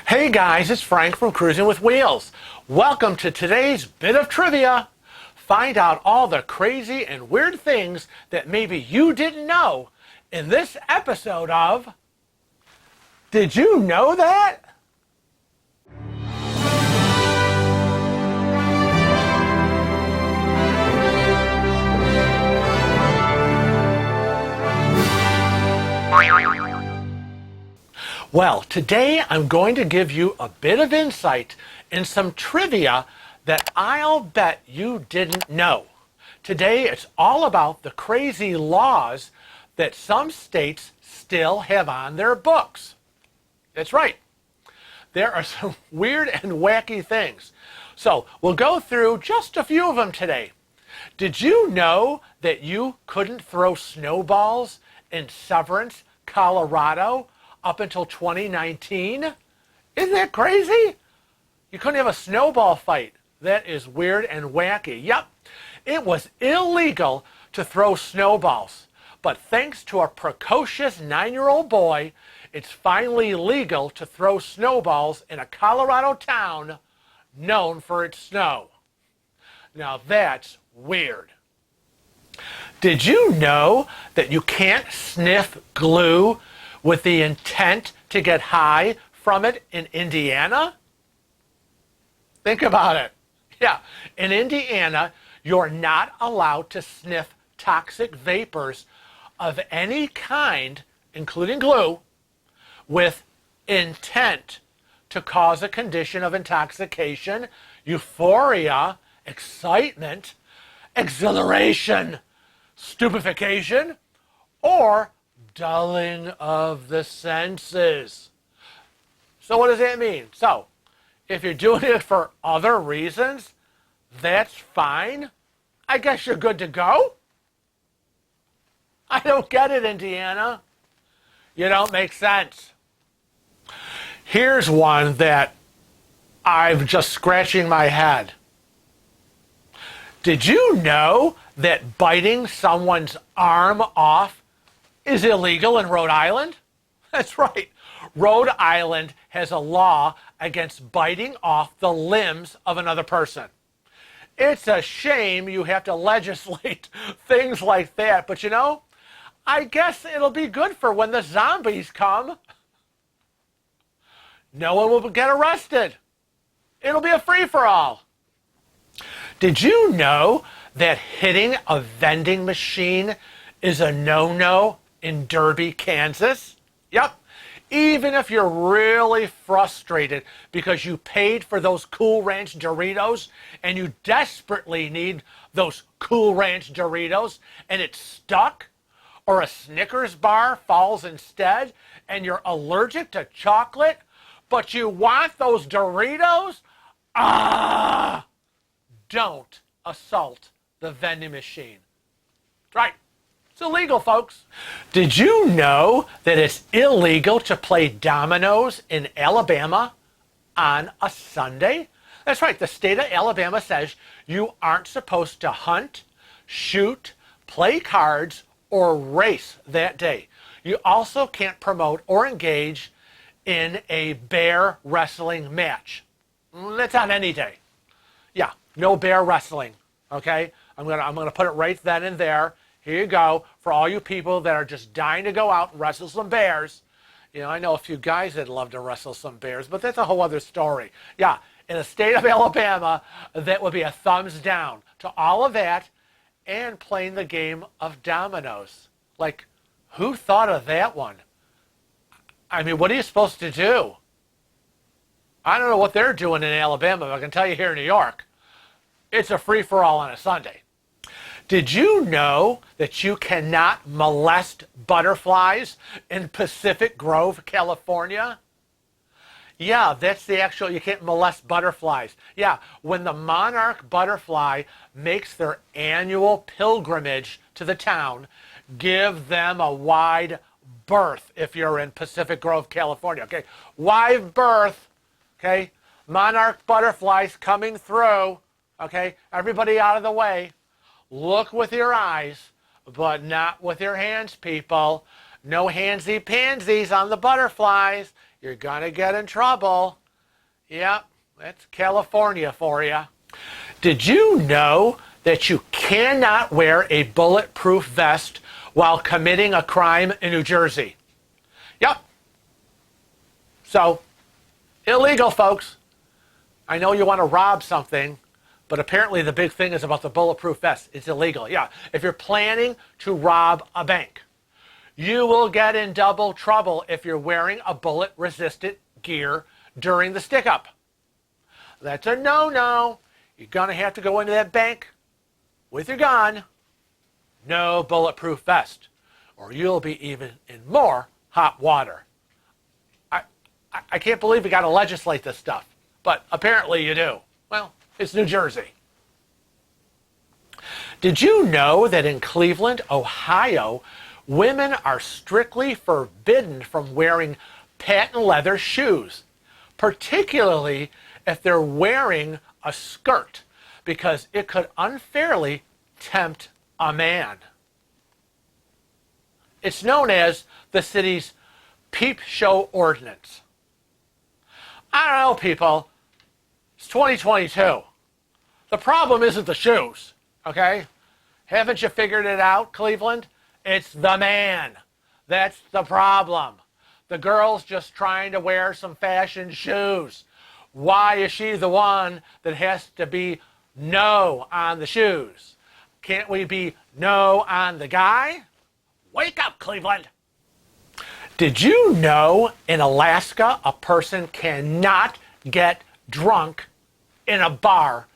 Hey guys, it's Frank from Cruising with Wheels. Welcome to today's bit of trivia. Find out all the crazy and weird things that maybe you didn't know in this episode of Did You Know That? Well, today I'm going to give you a bit of insight and some trivia that I'll bet you didn't know. Today it's all about the crazy laws that some states still have on their books. That's right. There are some weird and wacky things. So we'll go through just a few of them today. Did you know that you couldn't throw snowballs in Severance, Colorado up until 2019? Isn't that crazy? You couldn't have a snowball fight. That is weird and wacky. Yep, it was illegal to throw snowballs. But thanks to a precocious 9-year-old boy, it's finally legal to throw snowballs in a Colorado town known for its snow. Now that's weird. Did you know that you can't sniff glue with the intent to get high from it in Indiana? Think about it. Yeah, in Indiana, you're not allowed to sniff toxic vapors of any kind, including glue, with intent to cause a condition of intoxication, euphoria, excitement, exhilaration, stupefaction, or dulling of the senses. So what does that mean? So, if you're doing it for other reasons, that's fine. I guess you're good to go. I don't get it, Indiana. You don't make sense. Here's one that I'm just scratching my head. Did you know that biting someone's arm off is illegal in Rhode Island? That's right. Rhode Island has a law against biting off the limbs of another person. It's a shame you have to legislate things like that, but you know, I guess it'll be good for when the zombies come. No one will get arrested. It'll be a free-for-all. Did you know that hitting a vending machine is a no-no in Derby, Kansas? Yep. Even if you're really frustrated because you paid for those Cool Ranch Doritos and you desperately need those Cool Ranch Doritos and it's stuck, or a Snickers bar falls instead and you're allergic to chocolate, but you want those Doritos? Don't assault the vending machine. That's right. It's illegal, folks. Did you know that it's illegal to play dominoes in Alabama on a Sunday? That's right. The state of Alabama says you aren't supposed to hunt, shoot, play cards, or race that day. You also can't promote or engage in a bear wrestling match. That's on any day. Yeah, no bear wrestling. Okay? I'm gonna put it right then and there. Here you go, for all you people that are just dying to go out and wrestle some bears. You know, I know a few guys that love to wrestle some bears, but that's a whole other story. Yeah, in the state of Alabama, that would be a thumbs down to all of that and playing the game of dominoes. Like, who thought of that one? I mean, what are you supposed to do? I don't know what they're doing in Alabama, but I can tell you here in New York, it's a free-for-all on a Sunday. Did you know that you cannot molest butterflies in Pacific Grove, California? Yeah, that's the actual, you can't molest butterflies. Yeah, when the monarch butterfly makes their annual pilgrimage to the town, give them a wide berth if you're in Pacific Grove, California. Okay, wide berth. Okay, monarch butterflies coming through. Okay, everybody out of the way. Look with your eyes, but not with your hands, people. No handsy pansies on the butterflies. you're going to get in trouble. Yep, that's California for you. Did you know that you cannot wear a bulletproof vest while committing a crime in New Jersey? Yep. So, illegal, folks. I know you want to rob something, but apparently the big thing is about the bulletproof vest. It's illegal. Yeah, if you're planning to rob a bank, you will get in double trouble if you're wearing a bullet-resistant gear during the stick-up. That's a no-no. You're going to have to go into that bank with your gun. No bulletproof vest, or you'll be even in more hot water. I can't believe we got to legislate this stuff, but apparently you do. Well, it's New Jersey. Did you know that in Cleveland, Ohio, women are strictly forbidden from wearing patent leather shoes, particularly if they're wearing a skirt, because it could unfairly tempt a man? It's known as the city's peep show ordinance. I don't know, people. It's 2022. The problem isn't the shoes, okay? Haven't you figured it out, Cleveland? It's the man. That's the problem. The girl's just trying to wear some fashion shoes. Why is she the one that has to be no on the shoes? Can't we be no on the guy? Wake up, Cleveland. Did you know in Alaska a person cannot get drunk in a bar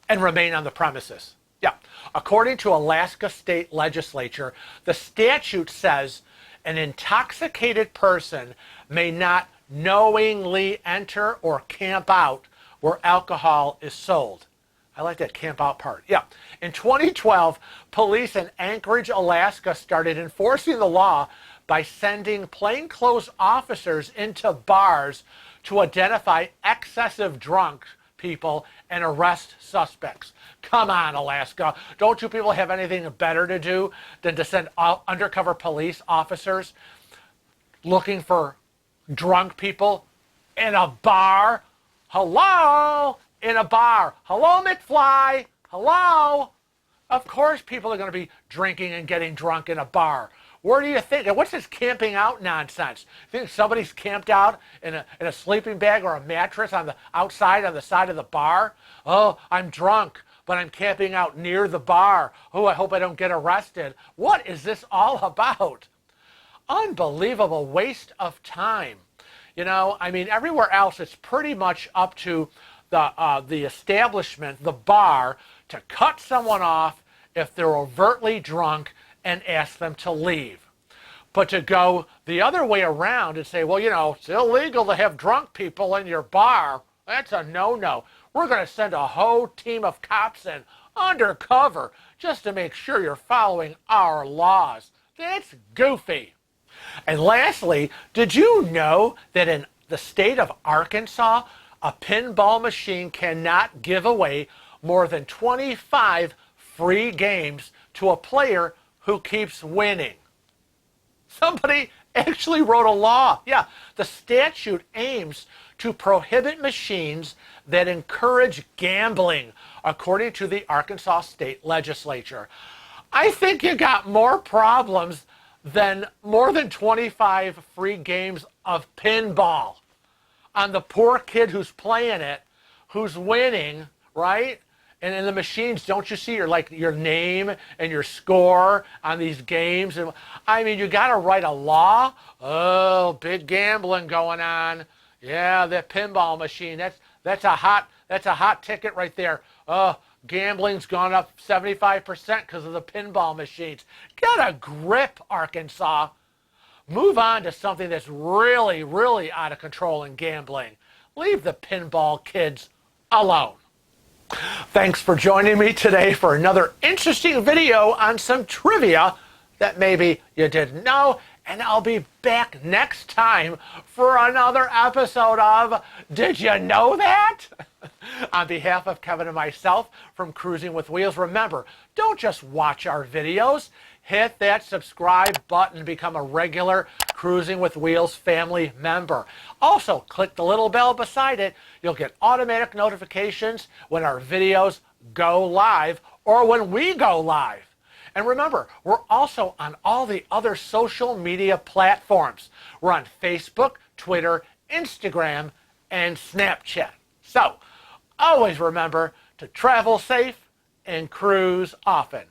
and remain on the premises? Yeah. According to Alaska state legislature, the statute says an intoxicated person may not knowingly enter or camp out where alcohol is sold. I like that camp out part. Yeah. In 2012, police in Anchorage, Alaska started enforcing the law by sending plainclothes officers into bars to identify excessive drunk people and arrest suspects. Come on, Alaska. Don't you people have anything better to do than to send undercover police officers looking for drunk people in a bar? Hello? In a bar. Hello, McFly. Hello? Of course people are going to be drinking and getting drunk in a bar. Where do you think? And what's this camping out nonsense? You think somebody's camped out in a sleeping bag or a mattress on the outside on the side of the bar? Oh, I'm drunk, but I'm camping out near the bar. Oh, I hope I don't get arrested. What is this all about? Unbelievable waste of time. You know, I mean, everywhere else it's pretty much up to the establishment, the bar, to cut someone off if they're overtly drunk and ask them to leave. But to go the other way around and say, well, you know, it's illegal to have drunk people in your bar, that's a no-no. We're going to send a whole team of cops in undercover just to make sure you're following our laws. That's goofy. And lastly, did you know that in the state of Arkansas, a pinball machine cannot give away more than 25 free games to a player who keeps winning? Somebody actually wrote a law. Yeah, the statute aims to prohibit machines that encourage gambling, according to the Arkansas state legislature. I think you got more problems than more than 25 free games of pinball on the poor kid who's playing it, who's winning, right? And in the machines, don't you see your name and your score on these games? And I mean, you got to write a law. Oh, big gambling going on. Yeah, that pinball machine. That's a hot ticket right there. Oh, gambling's gone up 75% because of the pinball machines. Get a grip, Arkansas. Move on to something that's really, really out of control in gambling. Leave the pinball kids alone. Thanks for joining me today for another interesting video on some trivia that maybe you didn't know. And I'll be back next time for another episode of Did You Know That? On behalf of Kevin and myself from Cruising with Wheels, remember, don't just watch our videos. hit that subscribe button to become a regular Cruising with Wheels family member. Also, click the little bell beside it. You'll get automatic notifications when our videos go live or when we go live. And remember, we're also on all the other social media platforms. We're on Facebook, Twitter, Instagram, and Snapchat. So, always remember to travel safe and cruise often.